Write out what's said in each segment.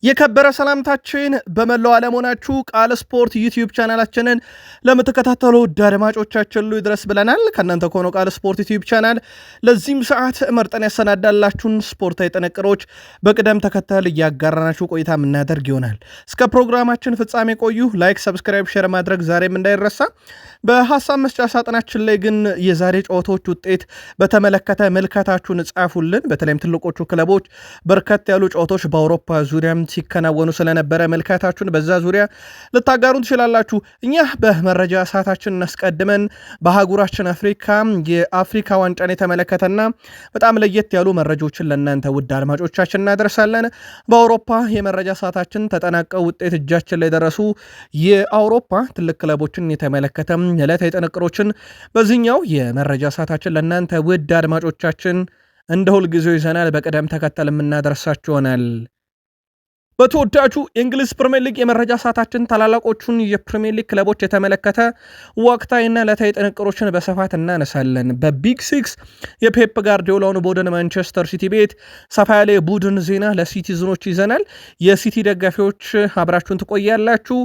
የከበረ ሰላምታችን በመላው ዓለም ሆናችሁ ቃል ስፖርት ዩቲዩብ ቻናላችንን ለምትከታተሉ አድማጮቻችን ሁሉ ይድረስ ብለናል። ከእናንተ ከሆነው ቃል ስፖርት ዩቲዩብ ቻናል ለዚህም ሰዓት መርጠን ያሰናዳላችሁን ስፖርታዊ ጥንቅሮች በቅደም ተከተል እያጋራናችሁ ቆይታ የምናደርግ ይሆናል። እስከ ፕሮግራማችን ፍጻሜ ቆዩ። ላይክ፣ ሰብስክራይብ፣ ሼር ማድረግ ዛሬም እንዳይረሳ። በሐሳብ መስጫ ሳጥናችን ላይ ግን የዛሬ ጨዋታዎች ውጤት በተመለከተ መልከታችሁን ጻፉልን። በተለይም ትልቆቹ ክለቦች በርከት ያሉ ጨዋታዎች በአውሮፓ ዙሪያም ሲከናወኑ ስለነበረ መልካታችሁን በዛ ዙሪያ ልታጋሩን ትችላላችሁ። እኛ በመረጃ ሰዓታችን እናስቀድመን በአህጉራችን አፍሪካ የአፍሪካ ዋንጫን የተመለከተና በጣም ለየት ያሉ መረጃዎችን ለእናንተ ውድ አድማጮቻችን እናደርሳለን። በአውሮፓ የመረጃ ሰዓታችን ተጠናቀው ውጤት እጃችን ላይ ደረሱ የአውሮፓ ትልቅ ክለቦችን የተመለከተ ዕለታዊ ጥንቅሮችን በዚህኛው የመረጃ ሰዓታችን ለእናንተ ውድ አድማጮቻችን እንደ ሁልጊዜው ይዘናል። በቅደም ተከተል የምናደርሳችሁ ይሆናል። በተወዳጁ የእንግሊዝ ፕሪሚየር ሊግ የመረጃ ሰዓታችን ታላላቆቹን የፕሪሚየር ሊግ ክለቦች የተመለከተ ወቅታዊና ዕለታዊ ጥንቅሮችን በስፋት እናነሳለን። በቢግ ሲክስ የፔፕ ጋርዲዮላውን ቡድን ማንቸስተር ሲቲ ቤት ሰፋ ያለ የቡድን ዜና ለሲቲዝኖች ይዘናል። የሲቲ ደጋፊዎች አብራችሁን ትቆያላችሁ።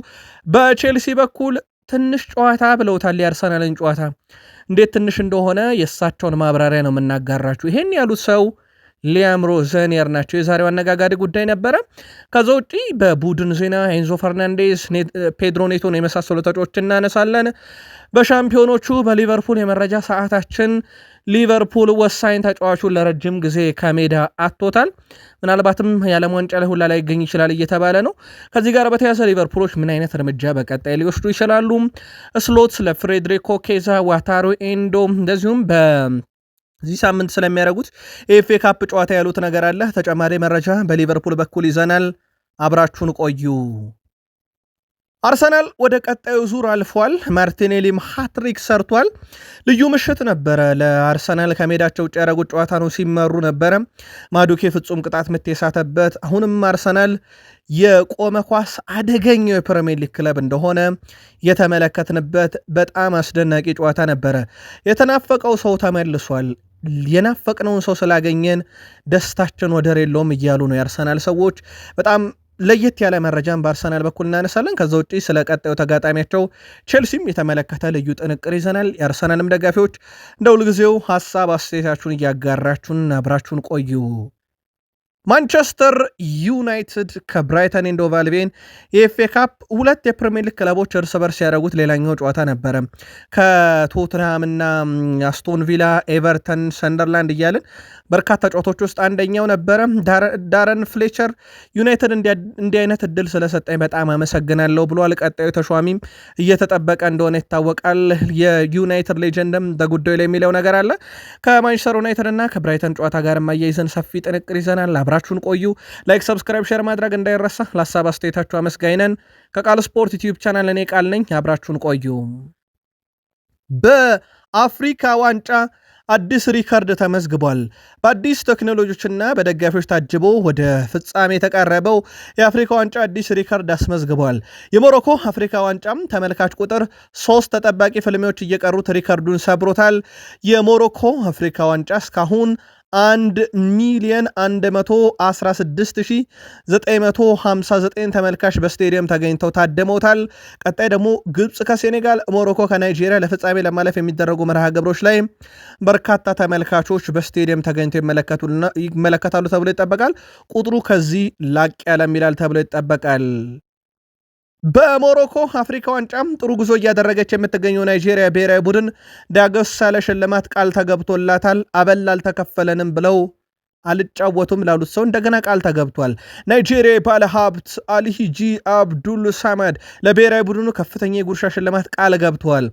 በቼልሲ በኩል ትንሽ ጨዋታ ብለውታል። የአርሰናልን ጨዋታ እንዴት ትንሽ እንደሆነ የእሳቸውን ማብራሪያ ነው የምናጋራችሁ። ይሄን ያሉት ሰው ሊያም ሮዘኒየር ናቸው። የዛሬው አነጋጋሪ ጉዳይ ነበረ። ከዛ ውጪ በቡድን ዜና ኤንዞ ፈርናንዴዝ፣ ፔድሮ ኔቶን የመሳሰሉ ተጫዋቾች እናነሳለን። በሻምፒዮኖቹ በሊቨርፑል የመረጃ ሰዓታችን ሊቨርፑል ወሳኝ ተጫዋቹን ለረጅም ጊዜ ከሜዳ አጥቶታል። ምናልባትም የዓለም ዋንጫ ላይ ሁላ ላይ ይገኝ ይችላል እየተባለ ነው። ከዚህ ጋር በተያያዘ ሊቨርፑሎች ምን አይነት እርምጃ በቀጣይ ሊወስዱ ይችላሉ? ስሎት ለፍሬድሪኮ ኬዛ፣ ዋታሩ ኤንዶ እንደዚሁም በዚህ ሳምንት ስለሚያደርጉት ኤፍኤ ካፕ ጨዋታ ያሉት ነገር አለ። ተጨማሪ መረጃ በሊቨርፑል በኩል ይዘናል። አብራችሁን ቆዩ። አርሰናል ወደ ቀጣዩ ዙር አልፏል። ማርቲኔሊም ሃትሪክ ሰርቷል። ልዩ ምሽት ነበረ ለአርሰናል። ከሜዳቸው ውጭ ያደረጉት ጨዋታ ነው። ሲመሩ ነበረ። ማዱኬ ፍጹም ቅጣት ምት የሳተበት። አሁንም አርሰናል የቆመ ኳስ አደገኛው የፕሪሚየር ሊግ ክለብ እንደሆነ የተመለከትንበት በጣም አስደናቂ ጨዋታ ነበረ። የተናፈቀው ሰው ተመልሷል። የናፈቅነውን ሰው ስላገኘን ደስታችን ወደር የለውም እያሉ ነው የአርሰናል ሰዎች። በጣም ለየት ያለ መረጃን በአርሰናል በኩል እናነሳለን። ከዛ ውጪ ስለ ቀጣዩ ተጋጣሚያቸው ቼልሲም የተመለከተ ልዩ ጥንቅር ይዘናል። የአርሰናልም ደጋፊዎች እንደ ሁልጊዜው ሀሳብ አስተያየታችሁን እያጋራችሁን አብራችሁን ቆዩ። ማንቸስተር ዩናይትድ ከብራይተን ኤንድ ሆቭ አልቢዮን የኤፍኤ ካፕ ሁለት የፕሪሚየር ሊግ ክለቦች እርስ በርስ ያደረጉት ሌላኛው ጨዋታ ነበረ። ከቶትንሃም እና አስቶን ቪላ፣ ኤቨርተን፣ ሰንደርላንድ እያልን በርካታ ጨዋታዎች ውስጥ አንደኛው ነበረ። ዳረን ፍሌቸር ዩናይትድ እንዲህ አይነት እድል ስለሰጠኝ በጣም አመሰግናለሁ ብሏል። ቀጣዩ ተሿሚም እየተጠበቀ እንደሆነ ይታወቃል። የዩናይትድ ሌጀንድም በጉዳዩ ላይ የሚለው ነገር አለ። ከማንቸስተር ዩናይትድ እና ከብራይተን ጨዋታ ጋር ማያይዘን ሰፊ ጥንቅር ይዘናል። አብራችሁን ቆዩ። ላይክ፣ ሰብስክራይብ፣ ሼር ማድረግ እንዳይረሳ። ለሀሳብ አስተያየታችሁ አመስጋኝ ነን። ከቃል ስፖርት ዩቲዩብ ቻናል እኔ ቃል ነኝ። አብራችሁን ቆዩ። በአፍሪካ ዋንጫ አዲስ ሪከርድ ተመዝግቧል። በአዲስ ቴክኖሎጂዎችና በደጋፊዎች ታጅቦ ወደ ፍጻሜ የተቃረበው የአፍሪካ ዋንጫ አዲስ ሪከርድ አስመዝግቧል። የሞሮኮ አፍሪካ ዋንጫም ተመልካች ቁጥር 3 ተጠባቂ ፍልሚያዎች እየቀሩት ሪከርዱን ሰብሮታል። የሞሮኮ አፍሪካ ዋንጫ እስካሁን 1,116,959 ተመልካች በስቴዲየም ተገኝተው ታደመውታል። ቀጣይ ደግሞ ግብፅ ከሴኔጋል፣ ሞሮኮ ከናይጄሪያ ለፍጻሜ ለማለፍ የሚደረጉ መርሃ ግብሮች ላይ በርካታ ተመልካቾች በስቴዲየም ተገኝተው ይመለከታሉ ተብሎ ይጠበቃል። ቁጥሩ ከዚህ ላቅ ያለም ይላል ተብሎ ይጠበቃል። በሞሮኮ አፍሪካ ዋንጫም ጥሩ ጉዞ እያደረገች የምትገኘው ናይጄሪያ ብሔራዊ ቡድን ዳገስ ያለ ሽልማት ቃል ተገብቶላታል። አበል አልተከፈለንም ብለው አልጫወቱም ላሉት ሰው እንደገና ቃል ተገብቷል። ናይጄሪያ ባለ ሀብት አልሂጂ አብዱል ሳማድ ለብሔራዊ ቡድኑ ከፍተኛ የጉርሻ ሽልማት ቃል ገብተዋል።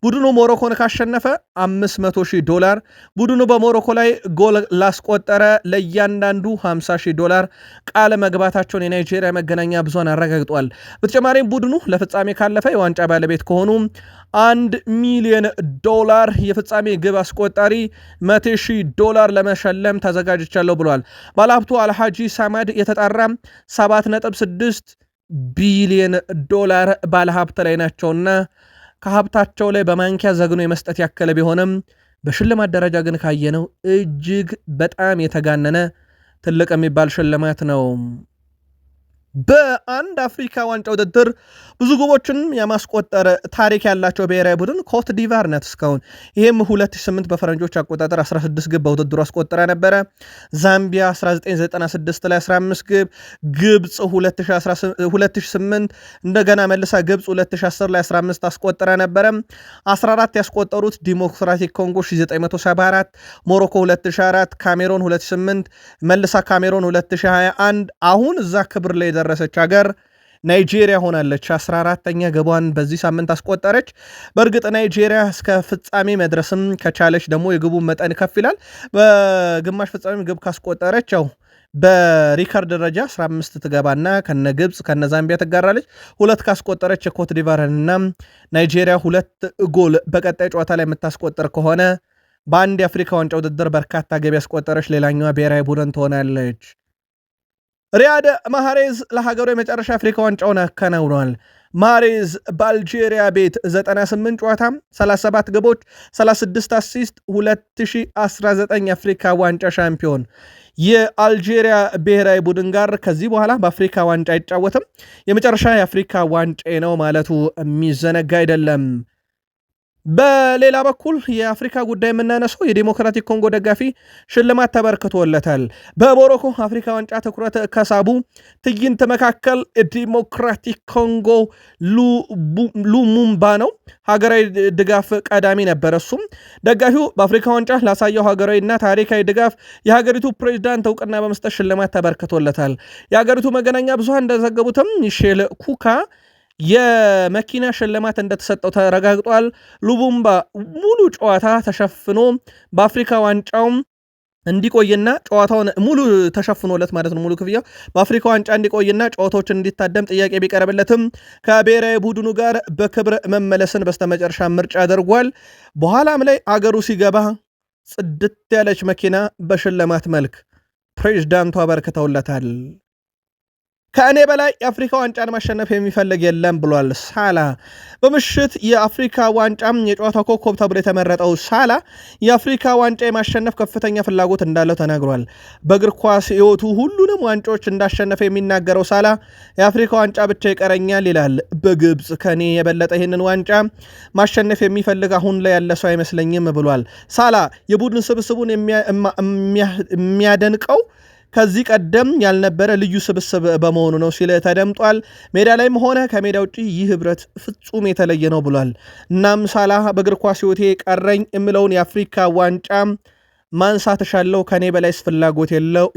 ቡድኑ ሞሮኮን ካሸነፈ $500,000፣ ቡድኑ በሞሮኮ ላይ ጎል ላስቆጠረ ለእያንዳንዱ $50,000 ቃል መግባታቸውን የናይጄሪያ መገናኛ ብዙሃን አረጋግጧል። በተጨማሪም ቡድኑ ለፍጻሜ ካለፈ የዋንጫ ባለቤት ከሆኑ $1 ሚሊዮን የፍጻሜ ግብ አስቆጣሪ $100,000 ለመሸለም ተዘጋጅቻለሁ ብሏል። ባለሀብቱ አልሃጂ ሳማድ የተጣራ $7.6 ቢሊዮን ባለሀብት ላይ ናቸውና ከሀብታቸው ላይ በማንኪያ ዘግኖ የመስጠት ያከለ ቢሆንም በሽልማት ደረጃ ግን ካየነው እጅግ በጣም የተጋነነ ትልቅ የሚባል ሽልማት ነው። በአንድ አፍሪካ ዋንጫ ውድድር ብዙ ግቦችን የማስቆጠር ታሪክ ያላቸው ብሔራዊ ቡድን ኮት ዲቫር ናት እስካሁን። ይህም 2008 በፈረንጆች አቆጣጠር 16 ግብ በውድድሩ አስቆጠረ ነበረ። ዛምቢያ 1996 ላይ 15 ግብ፣ ግብፅ 2008 እንደገና መልሳ ግብፅ 2010 ላይ 15 አስቆጠረ ነበረ። 14 ያስቆጠሩት ዲሞክራቲክ ኮንጎ 1974፣ ሞሮኮ 2004፣ ካሜሮን 2008 መልሳ ካሜሮን 2021። አሁን እዛ ክብር ላይ የደረሰች ሀገር ናይጄሪያ ሆናለች። 14ተኛ ግቧን በዚህ ሳምንት አስቆጠረች። በእርግጥ ናይጄሪያ እስከ ፍጻሜ መድረስም ከቻለች ደግሞ የግቡ መጠን ከፍ ይላል። በግማሽ ፍጻሜ ግብ ካስቆጠረች ያው በሪካርድ ደረጃ 15 ትገባና ከነ ግብፅ ከነ ዛምቢያ ትጋራለች። ሁለት ካስቆጠረች የኮት ዲቫርና ናይጄሪያ 2 ጎል በቀጣይ ጨዋታ ላይ የምታስቆጠር ከሆነ በአንድ የአፍሪካ ዋንጫ ውድድር በርካታ ገቢ ያስቆጠረች ሌላኛዋ ብሔራዊ ቡድን ትሆናለች። ሪያድ ማህሬዝ ለሀገሩ የመጨረሻ አፍሪካ ዋንጫውን አከናውኗል። ማህሬዝ በአልጄሪያ ቤት 98 ጨዋታ 37 ግቦች 36 አሲስት 2019 አፍሪካ ዋንጫ ሻምፒዮን የአልጄሪያ ብሔራዊ ቡድን ጋር ከዚህ በኋላ በአፍሪካ ዋንጫ አይጫወትም። የመጨረሻ የአፍሪካ ዋንጫ ነው ማለቱ የሚዘነጋ አይደለም። በሌላ በኩል የአፍሪካ ጉዳይ የምናነሰው የዲሞክራቲክ ኮንጎ ደጋፊ ሽልማት ተበርክቶለታል። በሞሮኮ አፍሪካ ዋንጫ ትኩረት ከሳቡ ትዕይንት መካከል ዲሞክራቲክ ኮንጎ ሉሙምባ ነው። ሀገራዊ ድጋፍ ቀዳሚ ነበር። እሱም ደጋፊው በአፍሪካ ዋንጫ ላሳየው ሀገራዊና ታሪካዊ ድጋፍ የሀገሪቱ ፕሬዚዳንት እውቅና በመስጠት ሽልማት ተበርክቶለታል። የሀገሪቱ መገናኛ ብዙሃን እንደዘገቡትም ሚሼል ኩካ የመኪና ሽልማት እንደተሰጠው ተረጋግጧል። ሉሙምባ ሙሉ ጨዋታ ተሸፍኖ በአፍሪካ ዋንጫውም እንዲቆይና ጨዋታውን ሙሉ ተሸፍኖለት ማለት ነው፣ ሙሉ ክፍያው በአፍሪካ ዋንጫ እንዲቆይና ጨዋታዎችን እንዲታደም ጥያቄ ቢቀርብለትም ከብሔራዊ ቡድኑ ጋር በክብር መመለስን በስተመጨረሻ ምርጫ አድርጓል። በኋላም ላይ አገሩ ሲገባ ጽድት ያለች መኪና በሽልማት መልክ ፕሬዝዳንቱ አበርክተውለታል። ከእኔ በላይ የአፍሪካ ዋንጫን ማሸነፍ የሚፈልግ የለም ብሏል ሳላ። በምሽት የአፍሪካ ዋንጫም የጨዋታው ኮከብ ተብሎ የተመረጠው ሳላ የአፍሪካ ዋንጫ የማሸነፍ ከፍተኛ ፍላጎት እንዳለው ተናግሯል። በእግር ኳስ ሕይወቱ ሁሉንም ዋንጫዎች እንዳሸነፈ የሚናገረው ሳላ የአፍሪካ ዋንጫ ብቻ ይቀረኛል ይላል። በግብፅ ከኔ የበለጠ ይህንን ዋንጫ ማሸነፍ የሚፈልግ አሁን ላይ ያለ ሰው አይመስለኝም ብሏል ሳላ። የቡድን ስብስቡን የሚያደንቀው ከዚህ ቀደም ያልነበረ ልዩ ስብስብ በመሆኑ ነው ሲል ተደምጧል። ሜዳ ላይም ሆነ ከሜዳ ውጭ ይህ ህብረት ፍጹም የተለየ ነው ብሏል። እናም ሳላህ በእግር ኳስ ሕይወቴ ቀረኝ የምለውን የአፍሪካ ዋንጫ ማንሳት ሻለው ከኔ በላይ ፍላጎት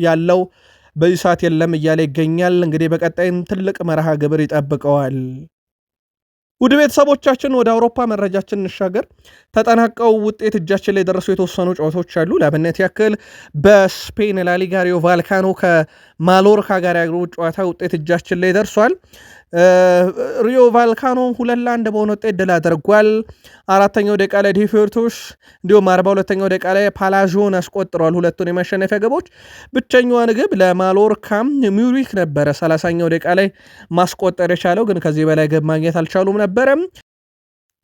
ያለው በዚህ ሰዓት የለም እያለ ይገኛል። እንግዲህ በቀጣይም ትልቅ መርሃ ግብር ይጠብቀዋል። ውድ ቤተሰቦቻችን ወደ አውሮፓ መረጃችን እንሻገር። ተጠናቀው ውጤት እጃችን ላይ የደረሱ የተወሰኑ ጨዋታዎች አሉ። ለአብነት ያክል በስፔን ላሊጋ ሪዮ ቫልካኖ ከማሎርካ ጋር ያገሩ ጨዋታ ውጤት እጃችን ላይ ደርሷል። ሪዮ ቫልካኖ 2-1 በሆነ ውጤት ድል አድርጓል። አራተኛው ደቂቃ ላይ ዲፌርቶስ እንዲሁም 42ኛው ደቂቃ ላይ ፓላዦን አስቆጥረዋል ሁለቱን የማሸነፊያ ግቦች። ብቸኛዋን ግብ ለማሎርካም ሚሪክ ነበረ 30ኛው ደቂቃ ላይ ማስቆጠር የቻለው፣ ግን ከዚህ በላይ ግብ ማግኘት አልቻሉም ነበረም።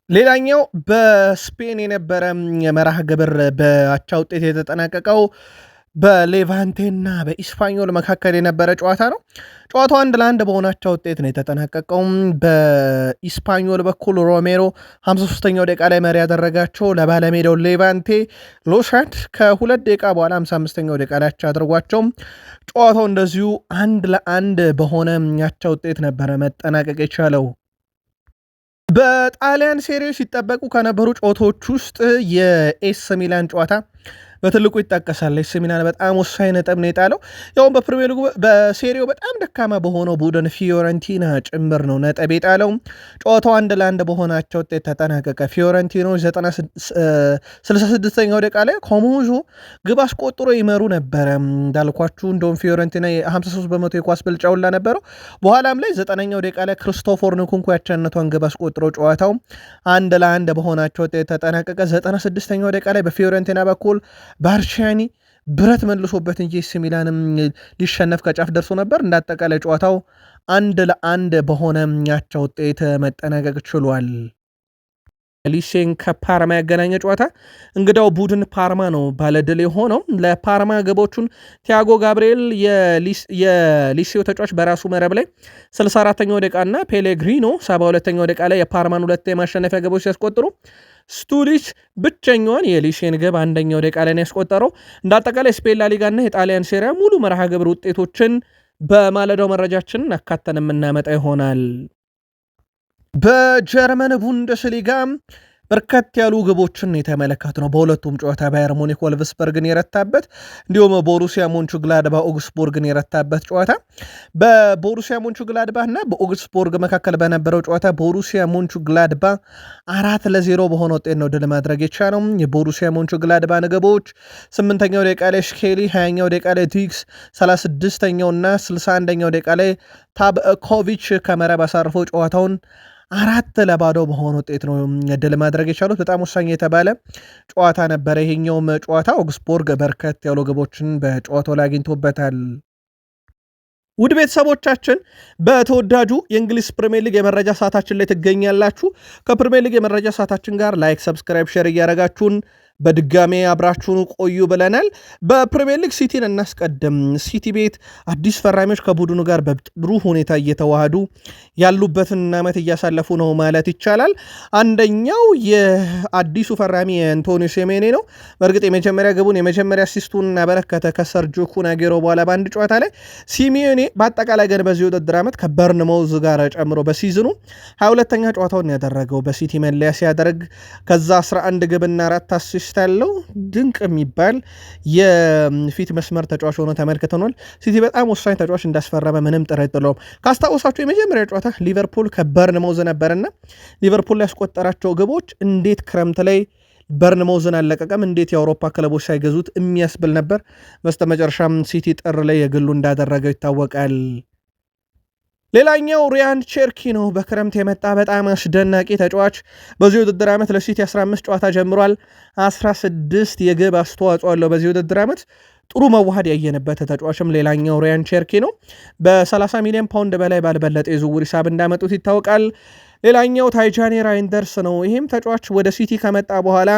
ሌላኛው በስፔን የነበረ የመርሃ ግብር በአቻ ውጤት የተጠናቀቀው በሌቫንቴና በኢስፓኞል መካከል የነበረ ጨዋታ ነው። ጨዋታው 1-1 በሆናቸው ውጤት ነው የተጠናቀቀው። በኢስፓኞል በኩል ሮሜሮ 53ኛው ደቂቃ ላይ መሪ ያደረጋቸው ለባለሜዳው ሌቫንቴ ሎሻድ ከ2 ደቂቃ በኋላ 55ኛው ደቂቃ ላይ አቻ አድርጓቸው ጨዋታው እንደዚሁ 1-1 በሆነ ያቻ ውጤት ነበረ መጠናቀቅ የቻለው። በጣሊያን ሴሪ ሲጠበቁ ከነበሩ ጨዋታዎች ውስጥ የኤስ ሚላን ጨዋታ በትልቁ ይጠቀሳል። ኤስ ሚላን በጣም ወሳኝ ነጥብ ነው የጣለው። ያውም በፕሪሚየር ሊጉ በሴሪው በጣም ደካማ በሆነው ቡድን ፊዮረንቲና ጭምር ነው ነጥብ የጣለው። ጨዋታው 1-1 በሆናቸው ውጤት ተጠናቀቀ። ፊዮረንቲኖች 66ኛው ደቂቃ ላይ ኮሞዞ ግብ አስቆጥሮ ይመሩ ነበረ። እንዳልኳችሁ እንደውም ፊዮረንቲና 53 በመቶ የኳስ ብልጫውላ ነበረው። በኋላም ላይ 9ኛው ደቂቃ ላይ ክሪስቶፈር ንኩንኩ ያቻነቷን ግብ አስቆጥሮ ጨዋታው 1-1 በሆናቸው ውጤት ተጠናቀቀ። 96ኛው ደቂቃ ላይ በፊዮረንቲና በኩል ባርቺያኒ ብረት መልሶበት እንጂ ኤሲ ሚላንም ሊሸነፍ ከጫፍ ደርሶ ነበር። እንዳጠቃላይ ጨዋታው 1-1 በሆነ ያቻ ውጤት መጠናቀቅ ችሏል። ሊሴን ከፓርማ ያገናኘ ጨዋታ እንግዳው ቡድን ፓርማ ነው ባለድል የሆነው። ለፓርማ ግቦቹን ቲያጎ ጋብርኤል የሊሴው ተጫዋች በራሱ መረብ ላይ 64ኛው ደቂቃ እና ፔሌግሪኖ 72ኛው ደቂቃ ላይ የፓርማን ሁለት የማሸነፊያ ግቦች ሲያስቆጥሩ ስቱሊች ብቸኛዋን የሊሴን ግብ አንደኛው ደቂቃ ላይ ያስቆጠረው። እንደ አጠቃላይ ስፔን ላሊጋ እና የጣሊያን ሴሪያ ሙሉ መርሃ ግብር ውጤቶችን በማለዳው መረጃችን አካተን የምናመጣ ይሆናል። በጀርመን ቡንደስሊጋ በርከት ያሉ ግቦችን የተመለከት ነው። በሁለቱም ጨዋታ ባየር ሙኒክ ወልቭስበርግን የረታበት እንዲሁም ቦሩሲያ ሞንቹግላድባ ኦግስቡርግን የረታበት ጨዋታ። በቦሩሲያ ሞንቹግላድባ እና በኦግስቡርግ መካከል በነበረው ጨዋታ ቦሩሲያ ሞንቹግላድባ 4-0 በሆነ ውጤት ነው ድል ማድረግ የቻለው። የቦሩሲያ ሞንቹግላድባ ግቦች 8ኛው ደቂቃ ላይ ሽኬሊ፣ 20ኛው ደቂቃ ላይ ዲክስ፣ 36ኛው እና 61ኛው ደቂቃ ላይ ታብኮቪች ከመረብ አሳርፈው ጨዋታውን 4-0 በሆነ ውጤት ነው ድል ማድረግ የቻሉት። በጣም ወሳኝ የተባለ ጨዋታ ነበረ። ይሄኛውም ጨዋታ ኦግስቡርግ በርከት ያሉ ግቦችን በጨዋታው ላይ አግኝቶበታል። ውድ ቤተሰቦቻችን በተወዳጁ የእንግሊዝ ፕሪሚየር ሊግ የመረጃ ሰዓታችን ላይ ትገኛላችሁ። ከፕሪሚየር ሊግ የመረጃ ሰዓታችን ጋር ላይክ፣ ሰብስክራይብ፣ ሼር እያደረጋችሁን በድጋሜ አብራችሁን ቆዩ ብለናል። በፕሪሚየር ሊግ ሲቲን እናስቀድም። ሲቲ ቤት አዲስ ፈራሚዎች ከቡድኑ ጋር በጥሩ ሁኔታ እየተዋሃዱ ያሉበትን ዓመት እያሳለፉ ነው ማለት ይቻላል። አንደኛው የአዲሱ ፈራሚ የአንቶኒዮ ሴሜኔ ነው። በእርግጥ የመጀመሪያ ግቡን የመጀመሪያ አሲስቱን ያበረከተ ከሰርጂዮ ኩናጌሮ በኋላ በአንድ ጨዋታ ላይ ሲሜኔ በአጠቃላይ ግን በዚህ ውድድር ዓመት ከበርንማውዝ ጋር ጨምሮ በሲዝኑ 22ኛ ጨዋታውን ያደረገው በሲቲ መለያ ሲያደርግ ከዛ 11 ግብና 4 አሲስት ያለው ድንቅ የሚባል የፊት መስመር ተጫዋች ሆኖ ተመልክተናል። ሲቲ በጣም ወሳኝ ተጫዋች እንዳስፈረመ ምንም ጥርጥር የለውም። ካስታወሳችሁ የመጀመሪያ ጨዋታ ሊቨርፑል ከበርንማውዝ ነበርና ሊቨርፑል ላይ ያስቆጠራቸው ግቦች እንዴት ክረምት ላይ በርንማውዝን አለቀቀም፣ እንዴት የአውሮፓ ክለቦች ሳይገዙት የሚያስብል ነበር። በስተመጨረሻም ሲቲ ጥር ላይ የግሉ እንዳደረገው ይታወቃል። ሌላኛው ሪያን ቼርኪ ነው። በክረምት የመጣ በጣም አስደናቂ ተጫዋች። በዚህ ውድድር ዓመት ለሲቲ 15 ጨዋታ ጀምሯል። 16 የግብ አስተዋጽኦ አለው። በዚህ ውድድር ዓመት ጥሩ መዋሃድ ያየንበት ተጫዋችም ሌላኛው ሪያን ቼርኪ ነው። በ30 ሚሊዮን ፓውንድ በላይ ባልበለጠ የዝውውር ሂሳብ እንዳመጡት ይታወቃል። ሌላኛው ታይጃኒ ራይንደርስ ነው። ይህም ተጫዋች ወደ ሲቲ ከመጣ በኋላ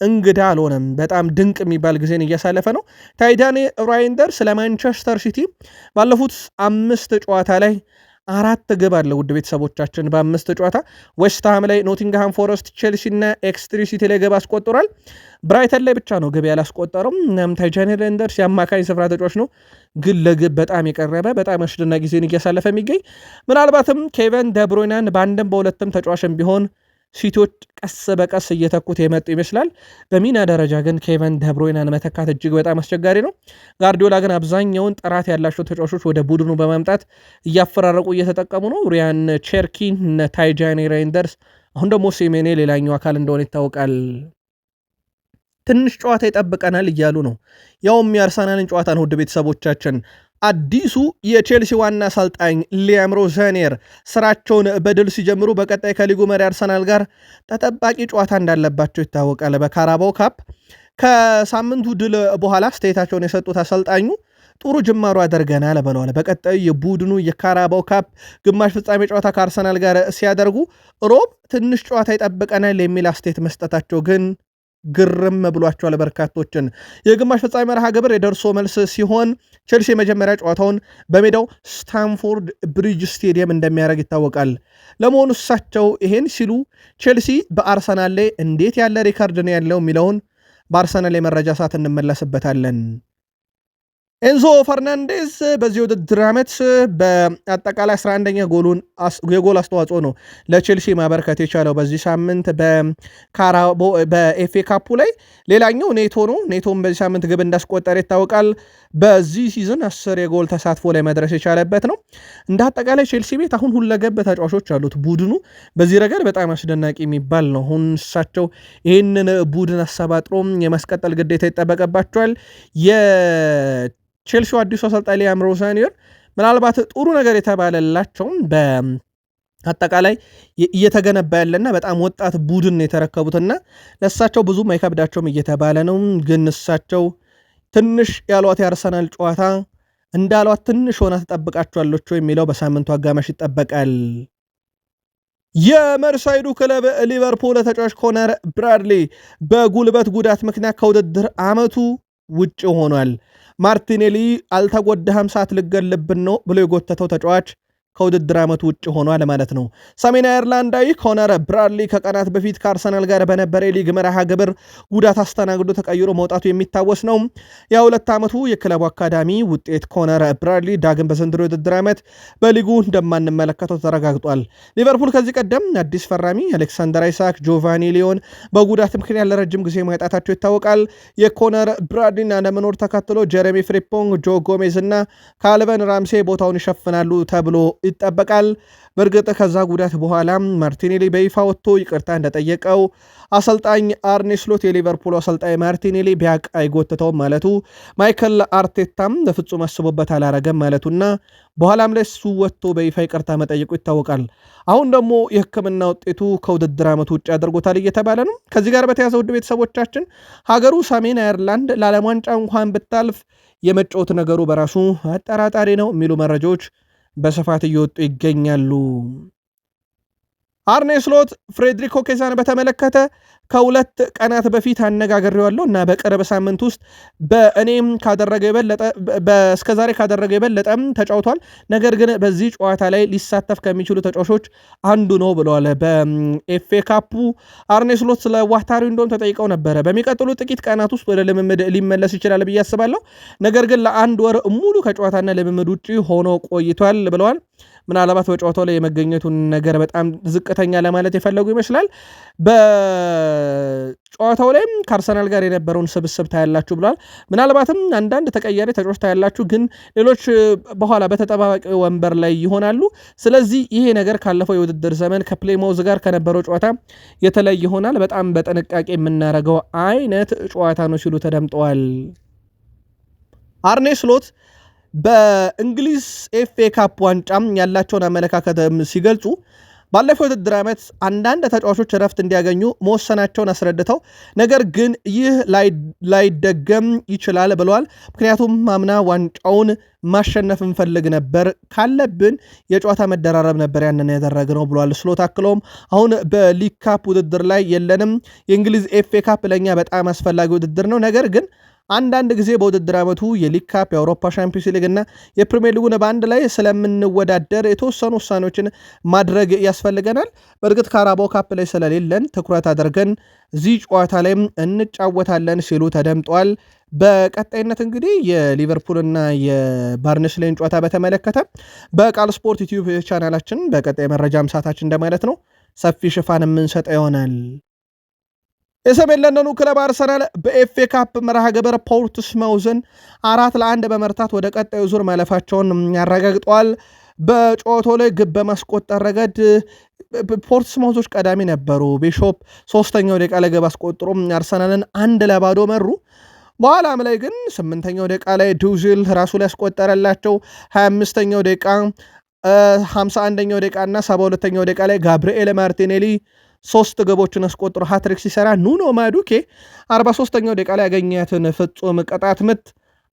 እንግዳ አልሆነም። በጣም ድንቅ የሚባል ጊዜን እያሳለፈ ነው። ታይጃኒ ራይንደርስ ለማንቸስተር ሲቲ ባለፉት 5 ጨዋታ ላይ 4 ግብ አለ። ውድ ቤተሰቦቻችን በ5 ጨዋታ ዌስትሃም ላይ፣ ኖቲንግሃም ፎረስት፣ ቼልሲ እና ኤክስትሪ ሲቲ ላይ ግብ አስቆጥሯል። ብራይተን ላይ ብቻ ነው ግብ ያላስቆጠረም። እናም ታይጃኒ ራይንደርስ የአማካኝ ስፍራ ተጫዋች ነው፣ ግን ለግብ በጣም የቀረበ በጣም አስደናቂ ጊዜን እያሳለፈ የሚገኝ ምናልባትም ኬቨን ደብሮይናን በአንድም በሁለትም ተጫዋችም ቢሆን ሲቲዎች ቀስ በቀስ እየተኩት የመጡ ይመስላል። በሚና ደረጃ ግን ኬቨን ደብሮይናን መተካት እጅግ በጣም አስቸጋሪ ነው። ጋርዲዮላ ግን አብዛኛውን ጥራት ያላቸው ተጫዋቾች ወደ ቡድኑ በማምጣት እያፈራረቁ እየተጠቀሙ ነው። ሪያን ቼርኪ፣ ታይጃኒ ራይንደርስ፣ አሁን ደግሞ ሴሜኔ ሌላኛው አካል እንደሆነ ይታወቃል። ትንሽ ጨዋታ ይጠብቀናል እያሉ ነው። ያውም የአርሰናልን ጨዋታ ነው። ውድ ቤተሰቦቻችን አዲሱ የቼልሲ ዋና አሰልጣኝ ሊያም ሮዘኔር ስራቸውን በድል ሲጀምሩ በቀጣይ ከሊጉ መሪ አርሰናል ጋር ተጠባቂ ጨዋታ እንዳለባቸው ይታወቃል። በካራባው ካፕ ከሳምንቱ ድል በኋላ አስተያየታቸውን የሰጡት አሰልጣኙ ጥሩ ጅማሩ አድርገናል ብለዋል። በቀጣዩ የቡድኑ የካራባው ካፕ ግማሽ ፍጻሜ ጨዋታ ከአርሰናል ጋር ሲያደርጉ ሮብ ትንሽ ጨዋታ ይጠብቀናል የሚል አስተያየት መስጠታቸው ግን ግርም ብሏቸዋል በርካቶችን። የግማሽ ፍጻሜ መርሃ ግብር የደርሶ መልስ ሲሆን ቼልሲ የመጀመሪያ ጨዋታውን በሜዳው ስታንፎርድ ብሪጅ ስቴዲየም እንደሚያደርግ ይታወቃል። ለመሆኑ እሳቸው ይሄን ሲሉ ቼልሲ በአርሰናል ላይ እንዴት ያለ ሪካርድ ነው ያለው የሚለውን በአርሰናል የመረጃ ሰዓት እንመለስበታለን። ኤንዞ ፈርናንዴዝ በዚህ ውድድር ዓመት በአጠቃላይ 11ኛ የጎል አስተዋጽኦ ነው ለቼልሲ ማበርከት የቻለው በዚህ ሳምንት በኤፍኤ ካፑ ላይ። ሌላኛው ኔቶ ነው። ኔቶም በዚህ ሳምንት ግብ እንዳስቆጠረ ይታወቃል። በዚህ ሲዝን 10 የጎል ተሳትፎ ላይ መድረስ የቻለበት ነው። እንደ አጠቃላይ ቼልሲ ቤት አሁን ሁለገብ ተጫዋቾች አሉት። ቡድኑ በዚህ ረገድ በጣም አስደናቂ የሚባል ነው። አሁን እሳቸው ይህንን ቡድን አሰባጥሮ የማስቀጠል ግዴታ ይጠበቅባቸዋል። ቼልሲው አዲሱ አሰልጣኝ ሊያም ሮዘኔር ምናልባት ጥሩ ነገር የተባለላቸውም በአጠቃላይ እየተገነባ ያለና በጣም ወጣት ቡድን የተረከቡትና ለእሳቸው ብዙም አይከብዳቸውም እየተባለ ነው። ግን እሳቸው ትንሽ ያሏት የአርሰናል ጨዋታ እንዳሏት ትንሽ ሆና ትጠብቃቸዋለች የሚለው በሳምንቱ አጋማሽ ይጠበቃል። የመርሳይዱ ክለብ ሊቨርፑል ተጫዋች ኮነር ብራድሊ በጉልበት ጉዳት ምክንያት ከውድድር ዓመቱ ውጭ ሆኗል። ማርቲኔሊ አልተጎዳህም ሰዓት ልገልብን ነው ብሎ የጎተተው ተጫዋች ከውድድር ዓመቱ ውጭ ሆኗል ማለት ነው። ሰሜን አየርላንዳዊ ኮነር ብራድሊ ከቀናት በፊት ከአርሰናል ጋር በነበረ የሊግ መርሃ ግብር ጉዳት አስተናግዶ ተቀይሮ መውጣቱ የሚታወስ ነው። የ2 ዓመቱ የክለቡ አካዳሚ ውጤት ኮነር ብራድሊ ዳግም በዘንድሮ የውድድር ዓመት በሊጉ እንደማንመለከተው ተረጋግጧል። ሊቨርፑል ከዚህ ቀደም አዲስ ፈራሚ አሌክሳንደር አይሳክ፣ ጆቫኒ ሊዮን በጉዳት ምክንያት ለረጅም ጊዜ ማጣታቸው ይታወቃል። የኮነር ብራድሊን አለመኖር ተከትሎ ጀሬሚ ፍሪፖንግ፣ ጆ ጎሜዝ እና ካልቨን ራምሴ ቦታውን ይሸፍናሉ ተብሎ ይጠበቃል። በእርግጥ ከዛ ጉዳት በኋላ ማርቲኔሊ በይፋ ወጥቶ ይቅርታ እንደጠየቀው አሰልጣኝ አርኔ ስሎት የሊቨርፑል አሰልጣኝ ማርቲኔሊ ቢያቅ አይጎትተውም ማለቱ፣ ማይከል አርቴታም በፍጹም አስቦበት አላረገም ማለቱና በኋላም ላይ እሱ ወጥቶ በይፋ ይቅርታ መጠየቁ ይታወቃል። አሁን ደግሞ የሕክምና ውጤቱ ከውድድር ዓመቱ ውጭ ያደርጎታል እየተባለ ነው። ከዚህ ጋር በተያዘ ውድ ቤተሰቦቻችን ሀገሩ ሰሜን አየርላንድ ለዓለም ዋንጫ እንኳን ብታልፍ የመጫወት ነገሩ በራሱ አጠራጣሪ ነው የሚሉ መረጃዎች በስፋት እየወጡ ይገኛሉ። አርኔ ስሎት ፍሬድሪኮ ኬዛን በተመለከተ ከ2 ቀናት በፊት አነጋግሬዋለሁ እና በቅርብ ሳምንት ውስጥ በእኔም እስከዛሬ ካደረገ የበለጠም ተጫውቷል፣ ነገር ግን በዚህ ጨዋታ ላይ ሊሳተፍ ከሚችሉ ተጫዋቾች አንዱ ነው ብለዋል። በኤፍኤ ካፑ አርኔ ስሎት ስለ ዋህታሪ እንደሆነ ተጠይቀው ነበረ። በሚቀጥሉ ጥቂት ቀናት ውስጥ ወደ ልምምድ ሊመለስ ይችላል ብዬ አስባለሁ፣ ነገር ግን ለ1 ወር ሙሉ ከጨዋታና ልምምድ ውጭ ሆኖ ቆይቷል ብለዋል። ምናልባት በጨዋታው ላይ የመገኘቱን ነገር በጣም ዝቅተኛ ለማለት የፈለጉ ይመስላል። በጨዋታው ላይም ከአርሰናል ጋር የነበረውን ስብስብ ታያላችሁ ብለዋል። ምናልባትም አንዳንድ ተቀያሪ ተጫዋች ታያላችሁ፣ ግን ሌሎች በኋላ በተጠባባቂ ወንበር ላይ ይሆናሉ። ስለዚህ ይሄ ነገር ካለፈው የውድድር ዘመን ከፕሌሞዝ ጋር ከነበረው ጨዋታ የተለየ ይሆናል። በጣም በጥንቃቄ የምናደርገው አይነት ጨዋታ ነው ሲሉ ተደምጠዋል። አርኔ ስሎት በእንግሊዝ ኤፍኤ ካፕ ዋንጫም ያላቸውን አመለካከት ሲገልጹ ባለፈው የውድድር ዓመት አንዳንድ ተጫዋቾች እረፍት እንዲያገኙ መወሰናቸውን አስረድተው ነገር ግን ይህ ላይደገም ይችላል ብለዋል። ምክንያቱም ማምና ዋንጫውን ማሸነፍ እንፈልግ ነበር፣ ካለብን የጨዋታ መደራረብ ነበር ያንን ያደረግነው ብለዋል። ስሎት አክለውም አሁን በሊግ ካፕ ውድድር ላይ የለንም። የእንግሊዝ ኤፍኤ ካፕ ለእኛ በጣም አስፈላጊ ውድድር ነው፣ ነገር ግን አንዳንድ ጊዜ በውድድር ዓመቱ የሊግ ካፕ፣ የአውሮፓ ሻምፒዮንስ ሊግ እና የፕሪሚየር ሊጉን በአንድ ላይ ስለምንወዳደር የተወሰኑ ውሳኔዎችን ማድረግ ያስፈልገናል። በእርግጥ ካራባው ካፕ ላይ ስለሌለን ትኩረት አድርገን እዚህ ጨዋታ ላይም እንጫወታለን ሲሉ ተደምጧል። በቀጣይነት እንግዲህ የሊቨርፑልና የባርንስሌይን ጨዋታ በተመለከተ በቃል ስፖርት ዩቲዩብ ቻናላችን በቀጣይ መረጃም ሰዓታችን እንደማለት ነው ሰፊ ሽፋን የምንሰጠ ይሆናል። የሰሜን ለንደኑ ክለብ አርሰናል በኤፍኤ ካፕ መርሃ ግብር ፖርትስማውዝን 4-1 በመርታት ወደ ቀጣዩ ዙር ማለፋቸውን ያረጋግጠዋል። በጨዋታው ላይ ግብ በማስቆጠር ረገድ ፖርትስማውዞች ቀዳሚ ነበሩ። ቢሾፕ 3ኛው ደቂቃ ላይ ግብ አስቆጥሮ አርሰናልን 1-0 መሩ። በኋላም ላይ ግን 8ኛው ደቂቃ ላይ ዱዚል ራሱ ላይ ያስቆጠረላቸው፣ 25ኛው ደቂቃ፣ 51ኛው ደቂቃ እና 72ኛው ደቂቃ ላይ ጋብርኤል ማርቲኔሊ 3 ግቦችን አስቆጥሮ ሃትሪክ ሲሰራ ኑኖ ማዱኬ 43ኛው ደቂቃ ላይ ያገኛትን ፍጹም ቅጣት ምት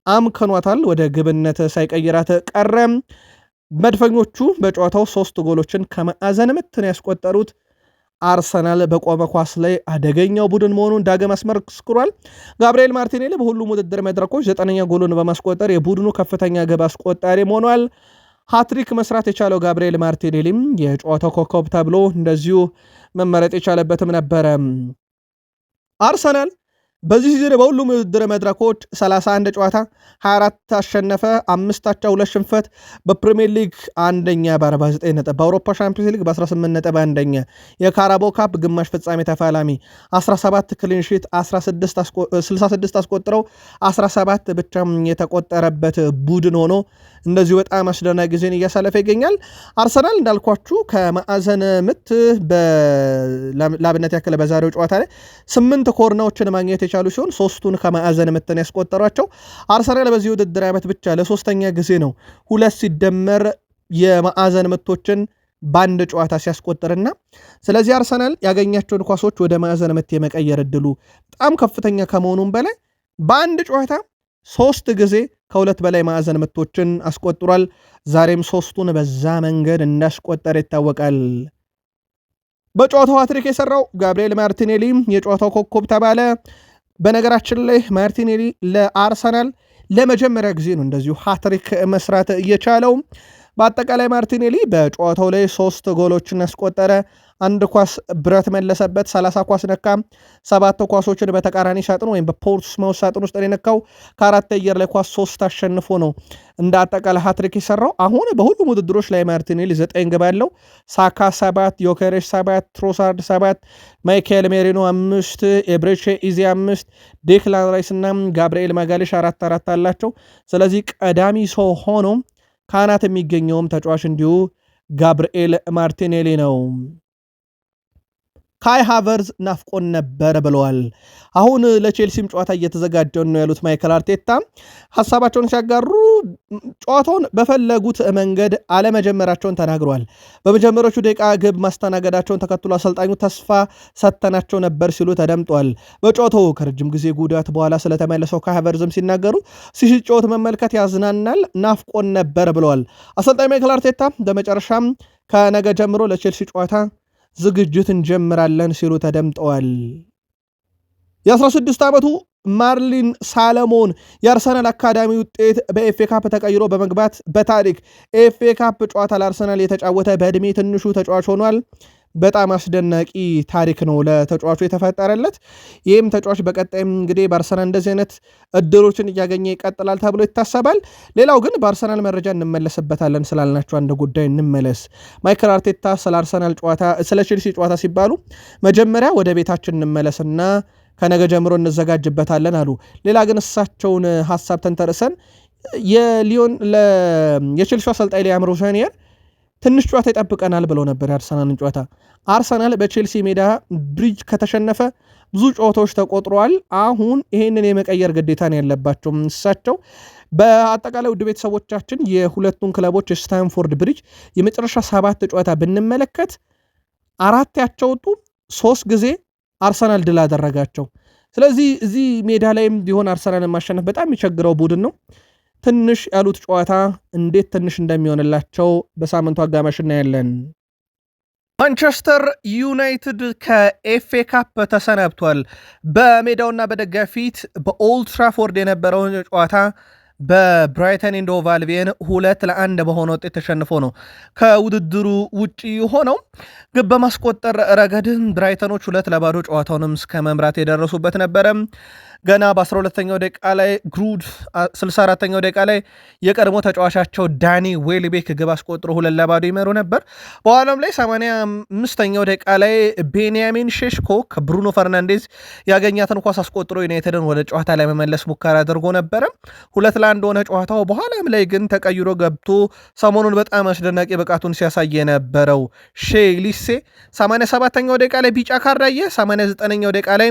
አምክኗታል። ወደ ግብነት ሳይቀይራት ቀረ። መድፈኞቹ በጨዋታው 3 ጎሎችን ከማዕዘን ምት ነው ያስቆጠሩት። አርሰናል በቆመ ኳስ ላይ አደገኛው ቡድን መሆኑን ዳግም አስመስክሯል። ጋብርኤል ማርቲኔሊ በሁሉም ውድድር መድረኮች 9ኛ ጎሉን በማስቆጠር የቡድኑ ከፍተኛ ግብ አስቆጣሪ ሆኗል። ሃትሪክ መስራት የቻለው ጋብርኤል ማርቲኔሊም የጨዋታው ኮከብ ተብሎ እንደዚሁ መመረጥ የቻለበትም ነበረ። አርሰናል በዚህ ሲዝን በሁሉም የውድድር መድረኮች 31 ጨዋታ 24 አሸነፈ፣ 5 አቻ፣ 2 ሽንፈት። በፕሪሚየር ሊግ አንደኛ በ49 ነጥብ፣ በአውሮፓ ሻምፒዮንስ ሊግ በ18 ነጥብ አንደኛ፣ የካራባው ካፕ ግማሽ ፍጻሜ ተፋላሚ፣ 17 ክሊንሺት 66 አስቆጥረው 17 ብቻ የተቆጠረበት ቡድን ሆኖ እንደዚሁ በጣም አስደናቂ ጊዜን እያሳለፈ ይገኛል። አርሰናል እንዳልኳችሁ ከማዕዘን ምት ላብነት ያክል በዛሬው ጨዋታ ላይ 8 ኮርናዎችን ማግኘት የቻሉ ሲሆን 3ቱን ከማዕዘን ምትን ያስቆጠሯቸው። አርሰናል በዚህ ውድድር ዓመት ብቻ ለ3ኛ ጊዜ ነው 2 ሲደመር የማዕዘን ምቶችን በአንድ ጨዋታ ሲያስቆጥርና ስለዚህ አርሰናል ያገኛቸውን ኳሶች ወደ ማዕዘን ምት የመቀየር እድሉ በጣም ከፍተኛ ከመሆኑም በላይ በአንድ ጨዋታ 3 ጊዜ ከ2 በላይ ማዕዘን ምቶችን አስቆጥሯል። ዛሬም 3ቱን በዛ መንገድ እንዳስቆጠረ ይታወቃል። በጨዋታው ሃትሪክ የሰራው ጋብሪኤል ማርቲኔሊ የጨዋታው ኮከብ ተባለ። በነገራችን ላይ ማርቲኔሊ ለአርሰናል ለመጀመሪያ ጊዜ ነው እንደዚሁ ሃትሪክ መስራት እየቻለው። በአጠቃላይ ማርቲኔሊ በጨዋታው ላይ 3 ጎሎችን ያስቆጠረ፣ 1 ኳስ ብረት መለሰበት፣ 30 ኳስ ነካ፣ 7 ኳሶችን በተቃራኒ ሳጥን ወይም በፖርትስማውዝ ሳጥን ውስጥ የነካው፣ ከ4 አየር ላይ ኳስ 3 አሸንፎ ነው እንደ አጠቃላይ ሃትሪክ የሰራው። አሁን በሁሉም ውድድሮች ላይ ማርቲኔሊ 9 ግብ አለው። ሳካ 7፣ ዮኬሬሽ 7፣ ትሮሳርድ 7፣ ማይኬል ሜሪኖ 5፣ ኤብሬቼ ኢዜ 5፣ ዴክላን ራይስ እና ጋብርኤል ማጋሌሽ 4 አላቸው። ስለዚህ ቀዳሚ ሰው ሆኖ ካናት የሚገኘውም ተጫዋች እንዲሁ ጋብርኤል ማርቲኔሊ ነው። ካይ ሃቨርዝ ናፍቆን ነበር ብለዋል። አሁን ለቼልሲም ጨዋታ እየተዘጋጀው ነው ያሉት ማይከል አርቴታ ሐሳባቸውን ሲያጋሩ ጨዋታውን በፈለጉት መንገድ አለመጀመራቸውን ተናግረዋል። በመጀመሪያዎቹ ደቂቃ ግብ ማስተናገዳቸውን ተከትሎ አሰልጣኙ ተስፋ ሰጥተናቸው ነበር ሲሉ ተደምጧል። በጨዋታው ከረጅም ጊዜ ጉዳት በኋላ ስለተመለሰው ካይ ሃቨርዝም ሲናገሩ ሲጫወት መመልከት ያዝናናል፣ ናፍቆን ነበር ብለዋል። አሰልጣኝ ማይከል አርቴታ በመጨረሻም ከነገ ጀምሮ ለቼልሲ ጨዋታ ዝግጅት እንጀምራለን ሲሉ ተደምጠዋል። የ16 ዓመቱ ማርሊን ሳለሞን የአርሰናል አካዳሚ ውጤት በኤፍኤ ካፕ ተቀይሮ በመግባት በታሪክ ኤፍኤ ካፕ ጨዋታ ለአርሰናል የተጫወተ በዕድሜ ትንሹ ተጫዋች ሆኗል። በጣም አስደናቂ ታሪክ ነው ለተጫዋቹ የተፈጠረለት። ይህም ተጫዋች በቀጣይም እንግዲህ በአርሰናል እንደዚህ አይነት እድሎችን እያገኘ ይቀጥላል ተብሎ ይታሰባል። ሌላው ግን በአርሰናል መረጃ እንመለስበታለን ስላልናቸው አንድ ጉዳይ እንመለስ። ማይክል አርቴታ ስለ አርሰናል ጨዋታ፣ ስለ ቼልሲ ጨዋታ ሲባሉ መጀመሪያ ወደ ቤታችን እንመለስና ከነገ ጀምሮ እንዘጋጅበታለን አሉ። ሌላ ግን እሳቸውን ሀሳብ ተንተርሰን የቼልሲ አሰልጣኝ ሊያም ሮሰኒየር ትንሽ ጨዋታ ይጠብቀናል ብለው ነበር የአርሰናልን ጨዋታ። አርሰናል በቼልሲ ሜዳ ብሪጅ ከተሸነፈ ብዙ ጨዋታዎች ተቆጥረዋል። አሁን ይሄንን የመቀየር ግዴታ ነው ያለባቸው እሳቸው። በአጠቃላይ ውድ ቤተሰቦቻችን የሁለቱን ክለቦች የስታንፎርድ ብሪጅ የመጨረሻ 7 ጨዋታ ብንመለከት 4 ያቸውጡ 3 ጊዜ አርሰናል ድል አደረጋቸው። ስለዚህ እዚህ ሜዳ ላይም ቢሆን አርሰናልን ማሸነፍ በጣም የሚቸግረው ቡድን ነው። ትንሽ ያሉት ጨዋታ እንዴት ትንሽ እንደሚሆንላቸው በሳምንቱ አጋማሽ እናያለን። ማንቸስተር ዩናይትድ ከኤፍኤ ካፕ ተሰናብቷል። በሜዳውና በደጋፊ ፊት በኦልድ ትራፎርድ የነበረውን ጨዋታ በብራይተን ኤንድ ሆቭ አልቢየን 2-1 በሆነ ውጤት ተሸንፎ ነው ከውድድሩ ውጪ ሆነው። ግብ በማስቆጠር ረገድ ብራይተኖች 2-0 ጨዋታውንም እስከ መምራት የደረሱበት ነበረ። ገና በ12ኛው ደቂቃ ላይ ግሩድ 64ኛው ደቂቃ ላይ የቀድሞ ተጫዋቻቸው ዳኒ ዌልቤክ ግብ አስቆጥሮ 2-0 ይመሩ ነበር። በኋላም ላይ 85ኛው ደቂቃ ላይ ቤንያሚን ሼሽኮ ከብሩኖ ፈርናንዴዝ ያገኛትን ኳስ አስቆጥሮ ዩናይትድን ወደ ጨዋታ ላይ መመለስ ሙከራ አድርጎ ነበረ። 2-1 ሆነ ጨዋታው። በኋላም ላይ ግን ተቀይሮ ገብቶ ሰሞኑን በጣም አስደናቂ ብቃቱን ሲያሳይ የነበረው ሼይ ሊሴ 87ኛው ደቂቃ ላይ ቢጫ ካርድ አየ። 89ኛው ደቂቃ ላይ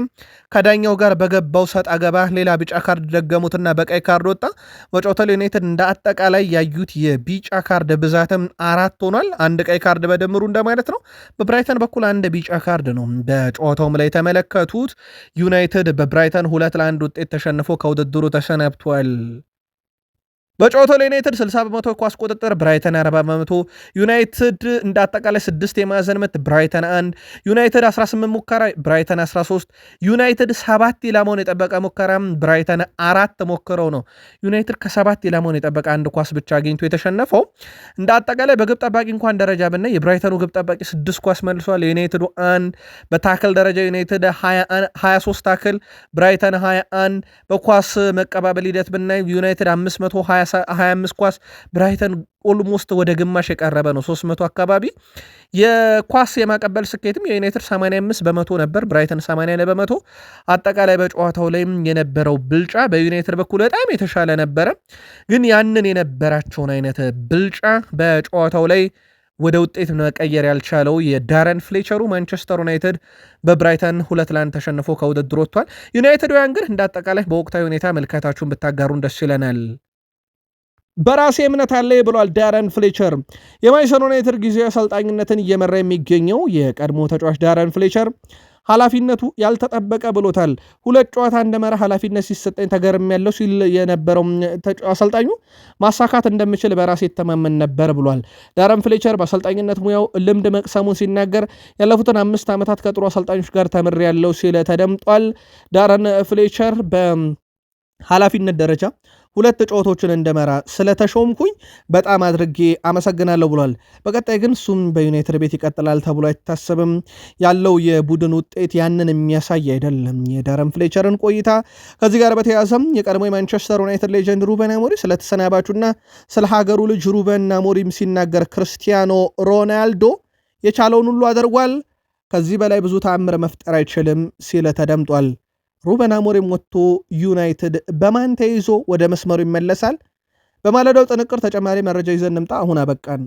ከዳኛው ጋር በገባው አገባ ሌላ ቢጫ ካርድ ደገሙትና በቀይ ካርድ ወጣ። በጨዋታው ዩናይትድ እንደ አጠቃላይ ያዩት የቢጫ ካርድ ብዛትም 4 ሆኗል። 1 ቀይ ካርድ በድምሩ እንደማለት ነው። በብራይተን በኩል 1 ቢጫ ካርድ ነው በጨዋታውም ላይ ተመለከቱት። ዩናይትድ በብራይተን 2-1 ውጤት ተሸንፎ ከውድድሩ ተሰናብቷል። በጨዋታው ላይ ዩናይትድ 60% ኳስ ቁጥጥር፣ ብራይተን 40%። ዩናይትድ እንደ አጠቃላይ 6 የማዕዘን ምት፣ ብራይተን 1። ዩናይትድ 18 ሙከራ፣ ብራይተን 13። ዩናይትድ 7 ኢላማውን የጠበቀ ሙከራ፣ ብራይተን 4 ሞክረው ነው ዩናይትድ ከ7 ኢላማውን የጠበቀ 1 ኳስ ብቻ አግኝቶ የተሸነፈው። እንደ አጠቃላይ በግብ ጠባቂ እንኳን ደረጃ ብናይ የብራይተኑ ግብ ጠባቂ 6 ኳስ መልሷል፣ የዩናይትዱ 1። በታክል ደረጃ ዩናይትድ 23 ታክል፣ ብራይተን 21። በኳስ መቀባበል ሂደት ብናይ ዩናይትድ 525 ኳስ፣ ብራይተን ኦልሞስት ወደ ግማሽ የቀረበ ነው 300 አካባቢ። የኳስ የማቀበል ስኬትም የዩናይትድ 85% ነበር፣ ብራይተን 80%። አጠቃላይ በጨዋታው ላይም የነበረው ብልጫ በዩናይትድ በኩል በጣም የተሻለ ነበረ። ግን ያንን የነበራቸውን አይነት ብልጫ በጨዋታው ላይ ወደ ውጤት መቀየር ያልቻለው የዳረን ፍሌቸሩ ማንቸስተር ዩናይትድ በብራይተን 2-1 ተሸንፎ ከውድድር ወጥቷል። ዩናይትዳውያን ግን እንደ አጠቃላይ በወቅታዊ ሁኔታ መልካታችሁን ብታጋሩን ደስ ይለናል። በራሴ እምነት አለ ብሏል ዳረን ፍሌቸር። የማንቸስተር ዩናይትድ ጊዜያዊ አሰልጣኝነትን እየመራ የሚገኘው የቀድሞ ተጫዋች ዳረን ፍሌቸር ኃላፊነቱ ያልተጠበቀ ብሎታል። 2 ጨዋታ እንደመራ ኃላፊነት ሲሰጠኝ ተገርሜያለሁ ሲል የነበረው አሰልጣኙ ማሳካት እንደምችል በራሴ ተማመን ነበር ብሏል። ዳረን ፍሌቸር በአሰልጣኝነት ሙያው ልምድ መቅሰሙን ሲናገር ያለፉትን 5 ዓመታት ከጥሩ አሰልጣኞች ጋር ተምሬያለሁ ሲል ተደምጧል። ዳረን ፍሌቸር በኃላፊነት ደረጃ 2 ጨዋታዎችን እንደመራ ስለተሾምኩኝ በጣም አድርጌ አመሰግናለሁ ብሏል። በቀጣይ ግን እሱም በዩናይትድ ቤት ይቀጥላል ተብሎ አይታሰብም። ያለው የቡድን ውጤት ያንን የሚያሳይ አይደለም የዳረን ፍሌቸርን ቆይታ። ከዚህ ጋር በተያያዘም የቀድሞ የማንቸስተር ዩናይትድ ሌጀንድ ሩበን አሞሪም ስለተሰናባቹና ስለ ሀገሩ ልጅ ሩበን አሞሪም ሲናገር ክርስቲያኖ ሮናልዶ የቻለውን ሁሉ አድርጓል፣ ከዚህ በላይ ብዙ ተአምር መፍጠር አይችልም ሲል ተደምጧል። ሩበን አሞሪም ወጥቶ ዩናይትድ በማን ተይዞ ወደ መስመሩ ይመለሳል? በማለዳው ጥንቅር ተጨማሪ መረጃ ይዘን እንምጣ። አሁን አበቃን።